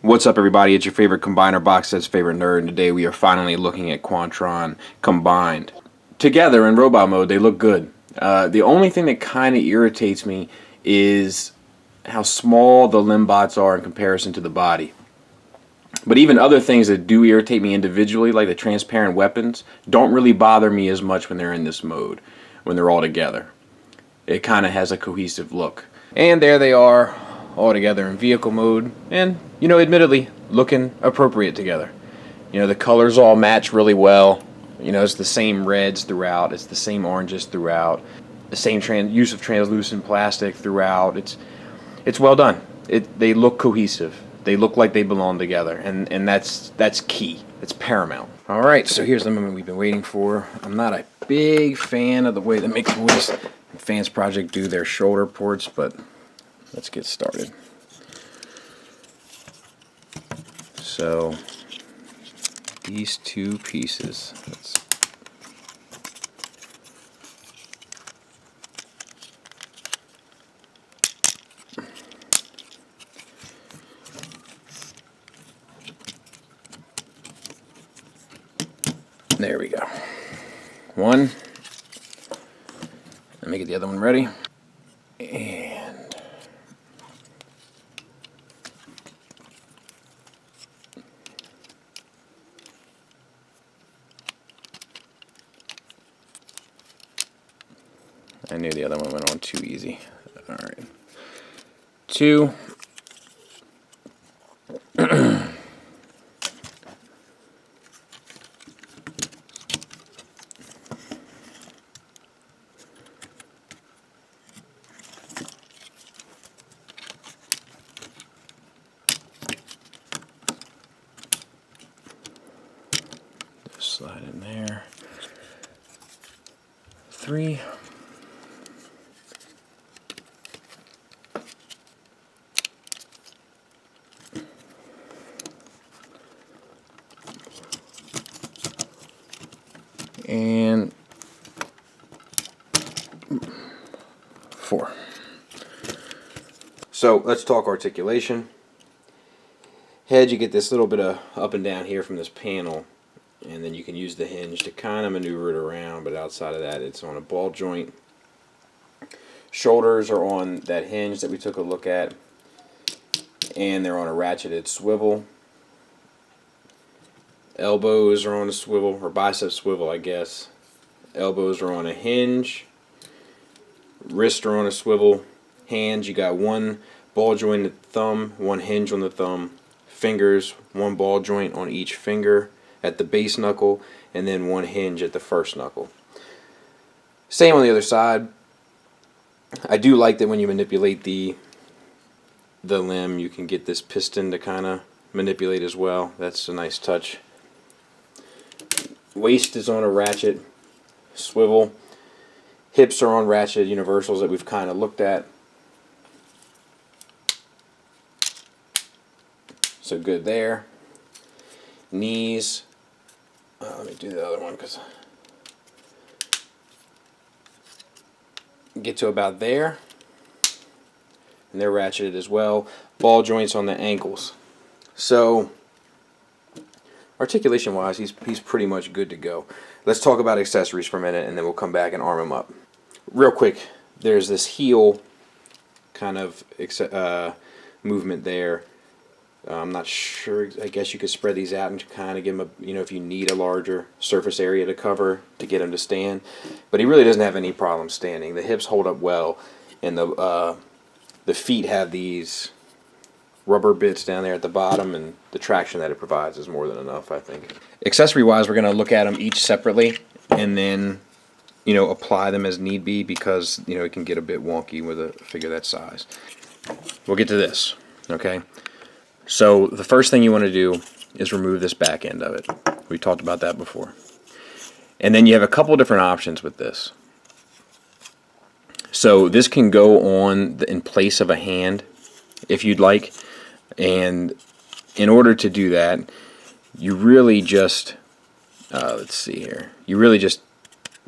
What's up, everybody? It's your favorite combiner box set's favorite nerd, and today we are finally looking at Quantron combined. Together in robot mode, they look good. The only thing that kind of irritates me is how small the limb bots are in comparison to the body. But even other things that do irritate me individually, like the transparent weapons, don't really bother me as much when they're in this mode, when they're all together. It kind of has a cohesive look. And there they are, all together in vehicle mode, and, you know, admittedly, looking appropriate together. You know, the colors all match really well. You know, it's the same reds throughout, it's the same oranges throughout, the same use of translucent plastic throughout. It's well done. They look cohesive. They look like they belong together, and that's key. It's paramount. All right, so here's the moment we've been waiting for. I'm not a big fan of the way that Maketoys Advanced Project do their shoulder ports, but let's get started. So these two pieces, there we go. One. Let me get the other one ready. And I knew the other one went on too easy. All right. Two. Slide in there. Three. And 4. So let's talk articulation. Head, you get this little bit of up and down here from this panel, and then you can use the hinge to kind of maneuver it around, but outside of that it's on a ball joint. Shoulders are on that hinge that we took a look at, and they're on a ratcheted swivel. Elbows are on a swivel, or bicep swivel, I guess. Elbows are on a hinge. Wrists are on a swivel. Hands, you got one ball joint at the thumb, one hinge on the thumb. Fingers, one ball joint on each finger at the base knuckle, and then one hinge at the first knuckle. Same on the other side. I do like that when you manipulate the limb, you can get this piston to kind of manipulate as well. That's a nice touch. Waist is on a ratchet swivel. Hips are on ratchet universals that we've kind of looked at. So good there. Knees. Let me do the other one because get to about there. And they're ratcheted as well. Ball joints on the ankles. So articulation wise, he's pretty much good to go. Let's talk about accessories for a minute, and then we'll come back and arm him up. Real quick, there's this heel kind of movement there. I'm not sure. I guess you could spread these out and kind of give him a, you know, if you need a larger surface area to cover to get him to stand. But he really doesn't have any problem standing. The hips hold up well, and the feet have these rubber bits down there at the bottom, and the traction that it provides is more than enough, I think. Accessory wise, we're going to look at them each separately, and then, you know, apply them as need be, because, you know, it can get a bit wonky with a figure that size. We'll get to this, okay? So the first thing you want to do is remove this back end of it. We talked about that before. And then you have a couple different options with this. So this can go on in place of a hand if you'd like. And in order to do that, you really just, let's see here, you really just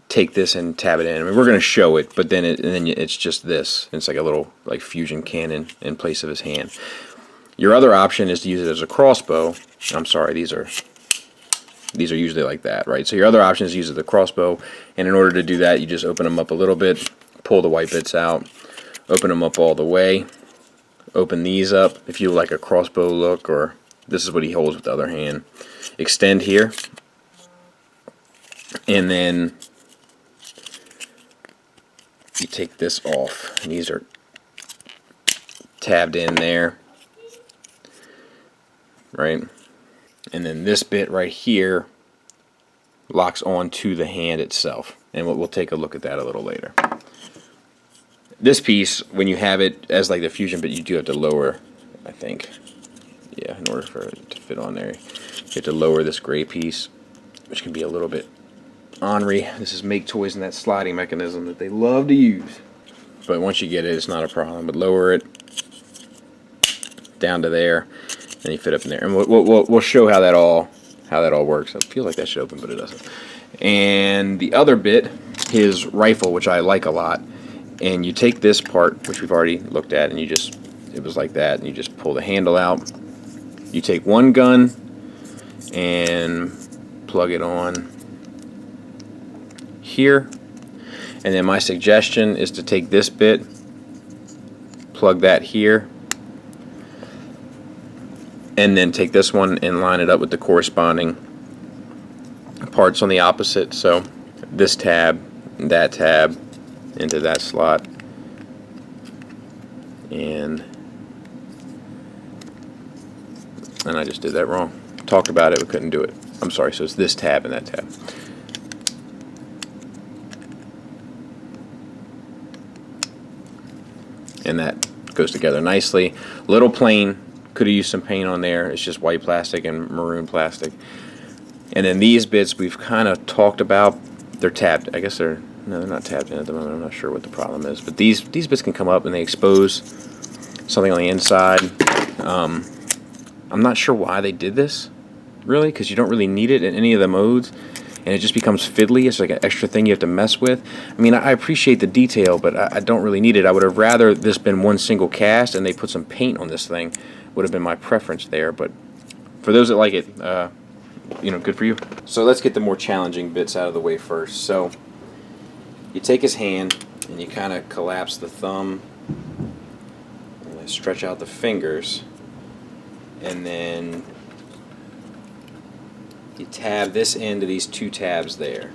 take this and tab it in. I mean, we're going to show it, but then it's just this. It's like a little like fusion cannon in place of his hand. Your other option is to use it as a crossbow. I'm sorry, these are usually like that, right? So your other option is to use it as a crossbow, and in order to do that, you just open them up a little bit, pull the white bits out, open them up all the way, open these up if you like a crossbow look, or this is what he holds with the other hand. Extend here, and then you take this off, and these are tabbed in there, right? And then this bit right here locks onto the hand itself, and we'll take a look at that a little later. This piece, when you have it as like the fusion bit, you do have to lower, I think, yeah, in order for it to fit on there, you have to lower this gray piece, which can be a little bit ornery. This is Maketoys and that sliding mechanism that they love to use. But once you get it, it's not a problem. But lower it down to there, and you fit up in there. And we'll show how that all works. I feel like that should open, but it doesn't. And the other bit, his rifle, which I like a lot. And you take this part, which we've already looked at, and it was like that, and you just pull the handle out. You take one gun and plug it on here. And then my suggestion is to take this bit, plug that here, and then take this one and line it up with the corresponding parts on the opposite. So this tab and that tab into that slot, and I just did that wrong. Talked about it, we couldn't do it. I'm sorry, so it's this tab and that tab. And that goes together nicely. Little plain, could have used some paint on there. It's just white plastic and maroon plastic. And then these bits we've kind of talked about. They're tabbed. I guess they're not tabbed in at the moment. I'm not sure what the problem is. But these bits can come up and they expose something on the inside. I'm not sure why they did this, really, because you don't really need it in any of the modes. And it just becomes fiddly. It's like an extra thing you have to mess with. I mean, I appreciate the detail, but I don't really need it. I would have rather this been one single cast and they put some paint on this thing. Would have been my preference there. But for those that like it, you know, good for you. So let's get the more challenging bits out of the way first. So you take his hand and you kind of collapse the thumb and stretch out the fingers, and then you tab this into these two tabs there.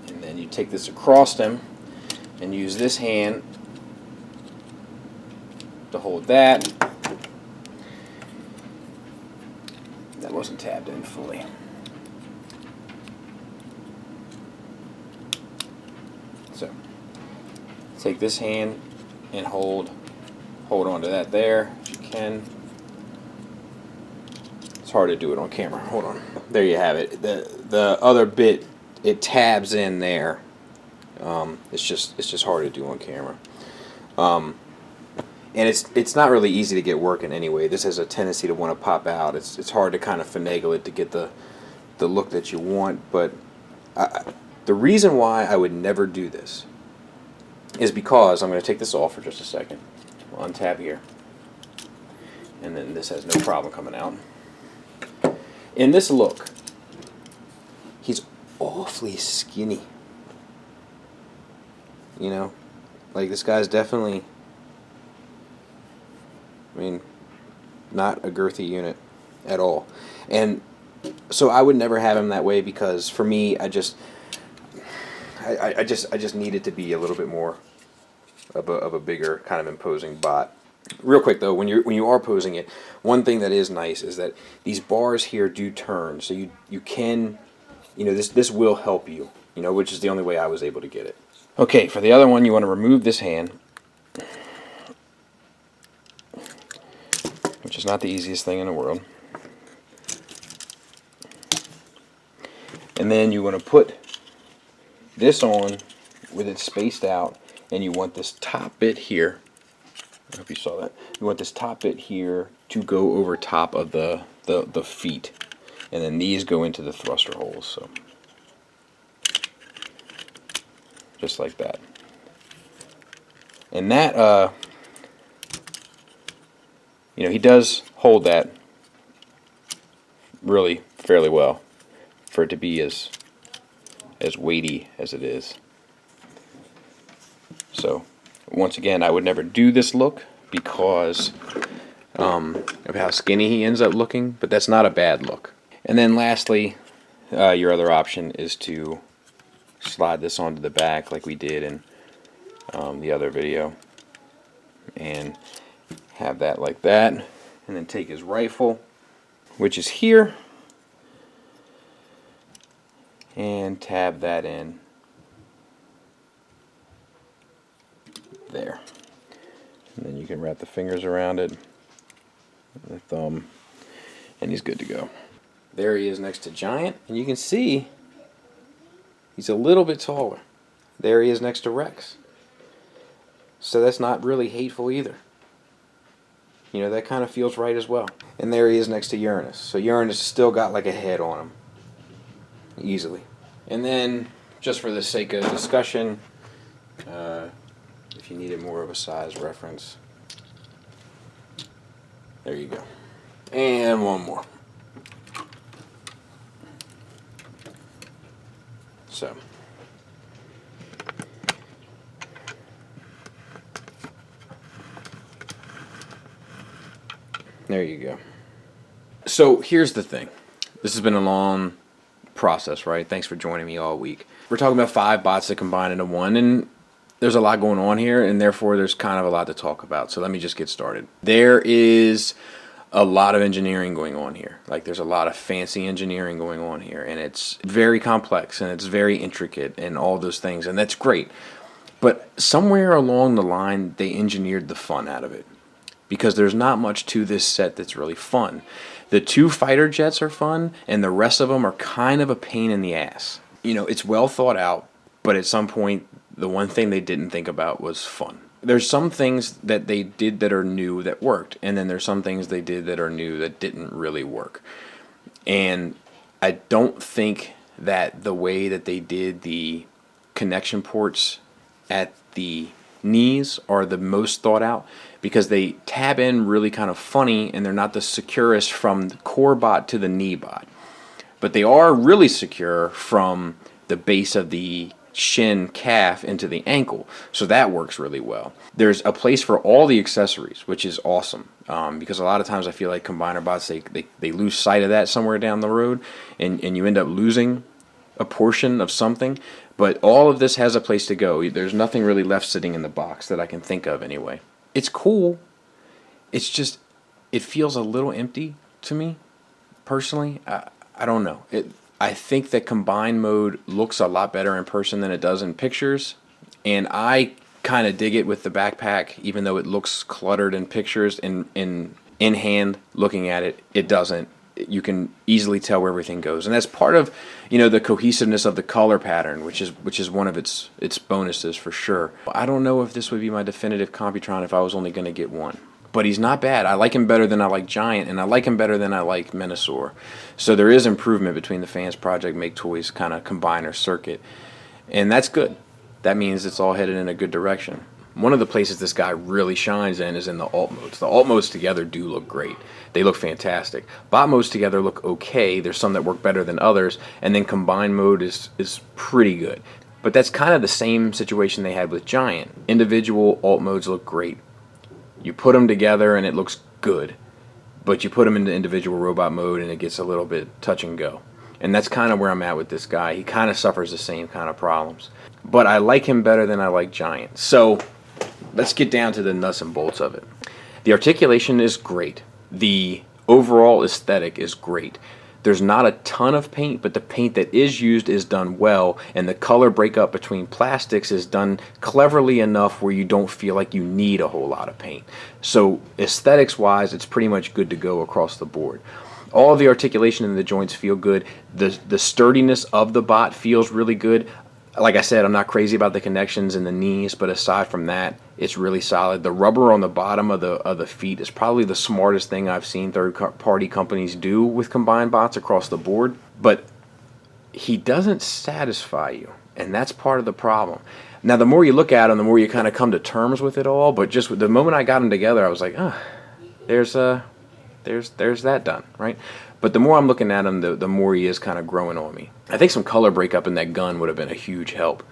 And then you take this across him and use this hand to hold that. That wasn't tabbed in fully. So take this hand and hold on to that there if you can. It's hard to do it on camera. Hold on. There you have it. The other bit, it tabs in there. It's just hard to do on camera. And it's not really easy to get working anyway. This has a tendency to want to pop out. It's hard to kind of finagle it to get the look that you want. But the reason why I would never do this is because I'm going to take this off for just a second. We'll untab here, and then this has no problem coming out. In this look, he's awfully skinny. You know, like this guy's definitely, I mean, not a girthy unit at all. And so I would never have him that way, because for me, I just need it to be a little bit more of a bigger kind of imposing bot. Real quick though, when you are posing it, one thing that is nice is that these bars here do turn, so you can, you know, this will help you, you know, which is the only way I was able to get it. Okay, for the other one, you want to remove this hand, which is not the easiest thing in the world. And then you want to put this on with it spaced out, and you want this top bit here, I hope you saw that, you want this top bit here to go over top of the feet, and then these go into the thruster holes, so just like that. And that, you know, he does hold that really fairly well for it to be as weighty as it is. So once again, I would never do this look because of how skinny he ends up looking, but that's not a bad look. And then lastly, your other option is to slide this onto the back like we did in the other video, and have that like that, and then take his rifle, which is here, and tab that in there. And then you can wrap the fingers around it, the thumb, and he's good to go. There he is next to Giant, and you can see he's a little bit taller. There he is next to Rex. So that's not really hateful either. You know, that kind of feels right as well. And there he is next to Uranus. So Uranus still got like a head on him. Easily. And then, just for the sake of discussion, if you needed more of a size reference, there you go. And one more. So, there you go. So here's the thing. This has been a long process, right? Thanks for joining me all week. We're talking about 5 bots that combine into one, and there's a lot going on here, and therefore there's kind of a lot to talk about. So let me just get started. There is a lot of engineering going on here. Like, there's a lot of fancy engineering going on here, and it's very complex and it's very intricate and all those things, and that's great. But somewhere along the line, they engineered the fun out of it, because there's not much to this set that's really fun. The 2 fighter jets are fun, and the rest of them are kind of a pain in the ass. You know, it's well thought out, but at some point, the one thing they didn't think about was fun. There's some things that they did that are new that worked, and then there's some things they did that are new that didn't really work. And I don't think that the way that they did the connection ports at the knees are the most thought out, because they tab in really kind of funny, and they're not the securest from the core bot to the knee bot. But they are really secure from the base of the shin calf into the ankle, so that works really well. There's a place for all the accessories, which is awesome, because a lot of times I feel like combiner bots, they lose sight of that somewhere down the road, and you end up losing a portion of something. But all of this has a place to go. There's nothing really left sitting in the box that I can think of anyway. It's cool. It's just, it feels a little empty to me, personally. I don't know. I think that combined mode looks a lot better in person than it does in pictures, and I kind of dig it with the backpack, even though it looks cluttered in pictures. In hand, looking at it, it doesn't. You can easily tell where everything goes, and that's part of, you know, the cohesiveness of the color pattern, which is one of its bonuses for sure. I don't know if this would be my definitive Computron if I was only going to get one. But he's not bad. I like him better than I like Giant, and I like him better than I like Menasor. So there is improvement between the Fans Project Maketoys kind of combiner circuit, and that's good. That means it's all headed in a good direction. One of the places this guy really shines in is in the alt modes. The alt modes together do look great. They look fantastic. Bot modes together look okay. There's some that work better than others, and then combined mode is pretty good. But that's kind of the same situation they had with Giant. Individual alt modes look great. You put them together and it looks good, but you put them into individual robot mode and it gets a little bit touch and go. And that's kind of where I'm at with this guy. He kind of suffers the same kind of problems. But I like him better than I like Giant. So let's get down to the nuts and bolts of it. The articulation is great. The overall aesthetic is great. There's not a ton of paint, but the paint that is used is done well, and the color breakup between plastics is done cleverly enough where you don't feel like you need a whole lot of paint. So aesthetics wise, it's pretty much good to go across the board. All of the articulation in the joints feel good. The sturdiness of the bot feels really good. Like I said, I'm not crazy about the connections in the knees, but aside from that, it's really solid. The rubber on the bottom of the feet is probably the smartest thing I've seen third-party companies do with combined bots across the board. But he doesn't satisfy you, and that's part of the problem. Now, the more you look at him, the more you kind of come to terms with it all. But just the moment I got them together, I was like, there's that done, right? But the more I'm looking at him, the more he is kind of growing on me. I think some color breakup in that gun would have been a huge help.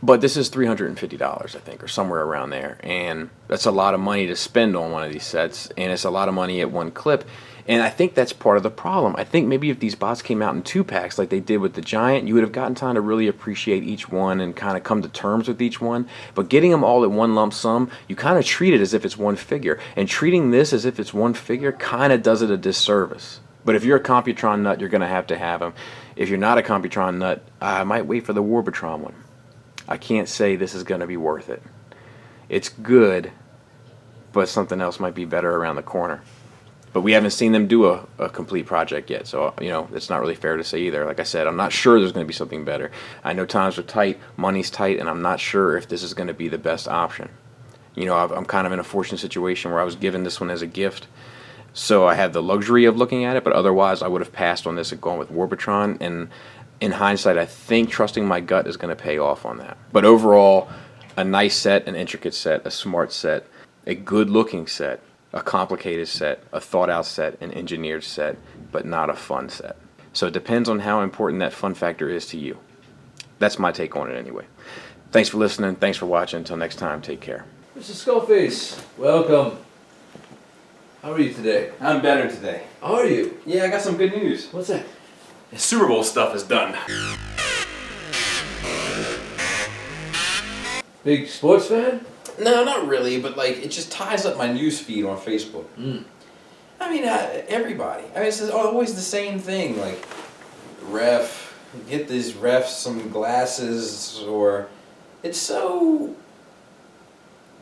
But this is $350, I think, or somewhere around there. And that's a lot of money to spend on one of these sets. And it's a lot of money at one clip. And I think that's part of the problem. I think maybe if these bots came out in 2-packs like they did with the Giant, you would have gotten time to really appreciate each one and kind of come to terms with each one. But getting them all at one lump sum, you kind of treat it as if it's one figure. And treating this as if it's one figure kind of does it a disservice. But if you're a Computron nut, you're going to have them. If you're not a Computron nut, I might wait for the Warbotron one. I can't say this is going to be worth it. It's good, but something else might be better around the corner. But we haven't seen them do a complete project yet, so it's not really fair to say either. Like I said, I'm not sure there's going to be something better. I know times are tight, money's tight, and I'm not sure if this is going to be the best option. I'm kind of in a fortunate situation where I was given this one as a gift. So I had the luxury of looking at it, but otherwise I would have passed on this and gone with Warbotron. And in hindsight, I think trusting my gut is going to pay off on that. But overall, a nice set, an intricate set, a smart set, a good-looking set, a complicated set, a thought-out set, an engineered set, but not a fun set. So it depends on how important that fun factor is to you. That's my take on it anyway. Thanks for listening. Thanks for watching. Until next time, take care. Mr. Skullface, welcome. How are you today? I'm better today. Are you? Yeah, I got some good news. What's that? The Super Bowl stuff is done. Big sports fan? No, not really, but it just ties up my news feed on Facebook. I mean, everybody. I mean, it's always the same thing. Get these refs some glasses, or it's so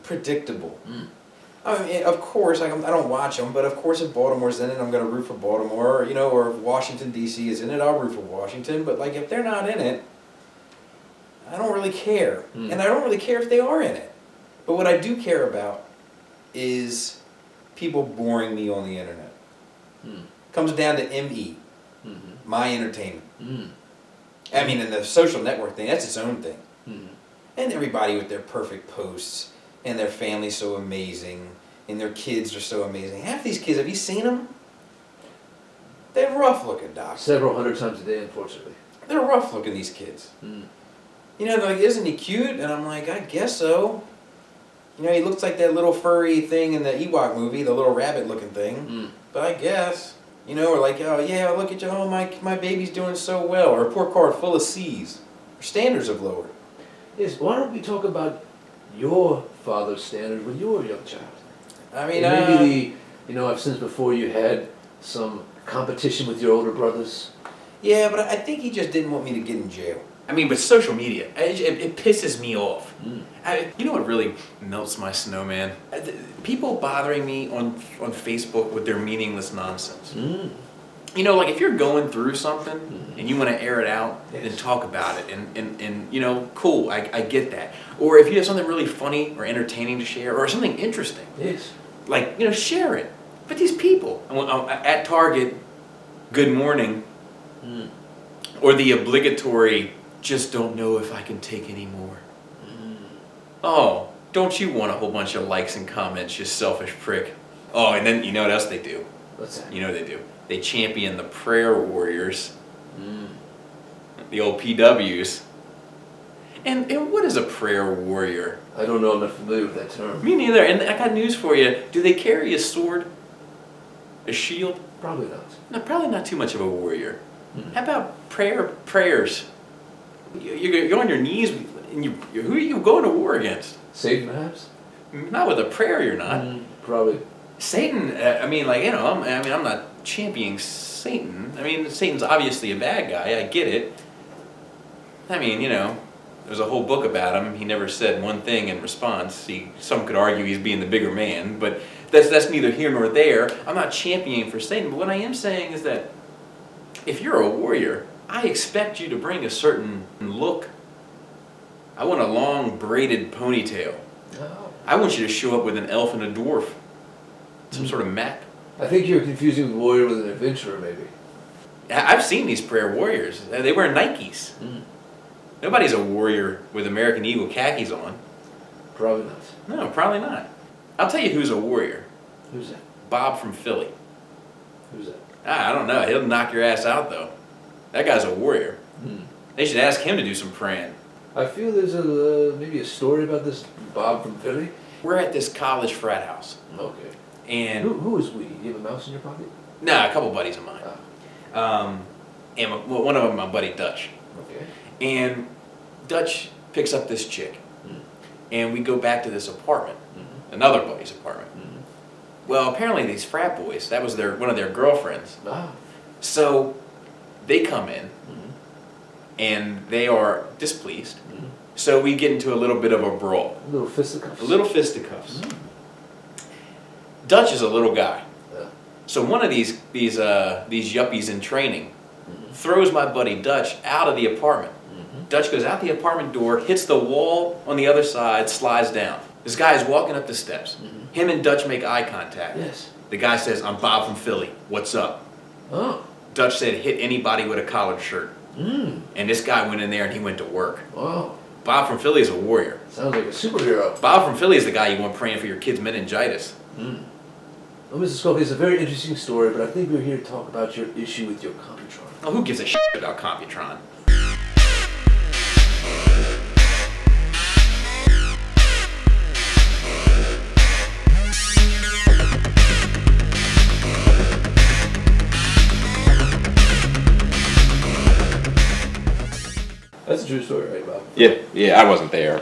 predictable. I mean, of course, I don't watch them, but of course, if Baltimore's in it, I'm going to root for Baltimore, or if Washington, D.C. is in it, I'll root for Washington. But, if they're not in it, I don't really care. And I don't really care if they are in it. But what I do care about is people boring me on the internet. Comes down to ME, my entertainment. I mean, and the social network thing, that's its own thing. And everybody with their perfect posts. And their family's so amazing, and their kids are so amazing. Half these kids, have you seen them? They're rough looking, Doc. Several hundred times a day, unfortunately. They're rough looking, these kids. They're like, isn't he cute? And I'm like, I guess so. He looks like that little furry thing in the Ewok movie, the little rabbit looking thing. But I guess. Or like, oh yeah, look at you, oh my baby's doing so well. Or a report card full of C's. Our standards have lowered. Yes, why don't we talk about your father's standard when you were a young child? I mean, maybe I've since before you had some competition with your older brothers. Yeah, but I think he just didn't want me to get in jail. I mean, but social media, it pisses me off. You know what really melts my snowman? People bothering me on Facebook with their meaningless nonsense. If you're going through something and you want to air it out, then talk about it. And cool, I get that. Or if you have something really funny or entertaining to share or something interesting, share it. But these people, at Target, good morning, or the obligatory, just don't know if I can take any more. Oh, don't you want a whole bunch of likes and comments, you selfish prick. Oh, and then you know what else they do? What's that? You know what they do? They champion the prayer warriors, the old PWs. And what is a prayer warrior? I don't know, I'm not familiar with that term. Me neither, and I got news for you. Do they carry a sword? A shield? Probably not. No, probably not too much of a warrior. How about prayers? You're on your knees, and who are you going to war against? Satan, perhaps? Not with a prayer, you're not. Probably. Satan, I mean, like, you know, I'm not championing Satan. I mean, Satan's obviously a bad guy. I get it. I mean, you know, there's a whole book about him. He never said one thing in response. Some could argue he's being the bigger man, but that's neither here nor there. I'm not championing for Satan, but what I am saying is that if you're a warrior, I expect you to bring a certain look. I want a long braided ponytail. Oh. I want you to show up with an elf and a dwarf. Some sort of map. I think you're confusing warrior with an adventurer, maybe. I've seen these prayer warriors. They wear Nikes. Nobody's a warrior with American Eagle khakis on. Probably not. No, probably not. I'll tell you who's a warrior. Who's that? Bob from Philly. Who's that? I don't know. He'll knock your ass out, though. That guy's a warrior. They should ask him to do some praying. I feel there's maybe a story about this Bob from Philly. We're at this college frat house. Okay. And Who is we? You have a mouse in your pocket? nah, a couple buddies of mine. And one of them, my buddy Dutch. Okay. And Dutch picks up this chick. And we go back to this apartment. Another buddy's apartment. Well, apparently these frat boys, that was one of their girlfriends. Ah. So they come in and they are displeased. So we get into a little bit of a brawl. A little fisticuffs. A little fisticuffs. Dutch is a little guy. Yeah. So one of these yuppies in training throws my buddy Dutch out of the apartment. Dutch goes out the apartment door, hits the wall on the other side, slides down. This guy is walking up the steps. Him and Dutch make eye contact. Yes. The guy says, "I'm Bob from Philly. What's up?" Oh. Dutch said, "Hit anybody with a collared shirt." Mm. And this guy went in there and he went to work. Wow. Bob from Philly is a warrior. Sounds like a superhero. Bob from Philly is the guy you want praying for your kid's meningitis. Well, Mr. Skullface, it's a very interesting story, but I think we're here to talk about your issue with your Computron. Oh, who gives a shit about Computron? That's a true story, right, Bob? Yeah, I wasn't there, but